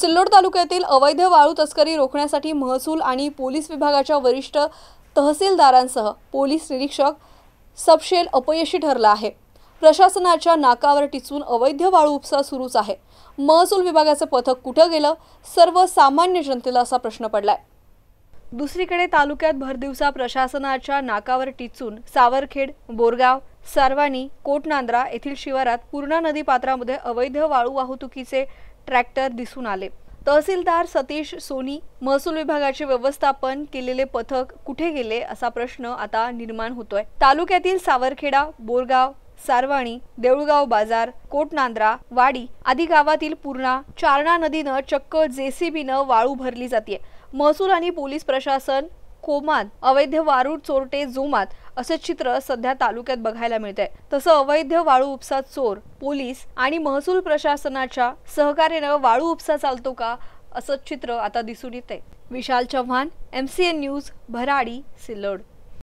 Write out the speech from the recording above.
सिल्लोड तालुक्यातील अवैध वाळू तस्करी रोखण्यासाठी महसूल आणि पोलीस विभागाच्या वरिष्ठ तहसीलदारांसह पोलीस निरीक्षक सबशेल अपयशी ठरला आहे। प्रशासनाच्या नाकावर टिचून अवैध वाळू उपसा सुरूच आहे। महसूल विभागाचे पथक कुठे गेलं? सर्वसामान्य जनतेला असा प्रश्न पडलाय। दुसरीकडे तालुक्यात भरदिवसा प्रशासनाच्या नाकावर टिचून सावरखेड, बोरगाव, सारवाणी, कोटनांद्रा येथील शिवारात पूर्णा नदी पात्रामध्ये अवैध वाळू वाहतुकीचे ट्रॅक्टर दिसून आले। तहसीलदार सतीश सोनी, महसूल विभागाचे व्यवस्थापन केलेले पथक कुठे गेले असा प्रश्न आता निर्माण होतोय। तालुक्यातील सावरखेडा, बोरगाव, सारवाणी, देऊळगाव बाजार, कोटनांद्रा, वाडी आदी गावातील पूर्णा, चारणा नदीनं चक्क जेसीबीनं वाळू भरली जाते। महसूल आणि पोलीस प्रशासन कोमात, अवैध वाळू चोरटे जोमात असे चित्र सध्या तालुक्यात बघायला मिळते। तसं अवैध वाळू उपसा चोर, पोलीस आणि महसूल प्रशासनाच्या सहकार्याने वाळू उपसा चालतो का असं चित्र आता दिसून येते। विशाल चव्हाण, MCN न्यूज, भराडी, सिल्लोड।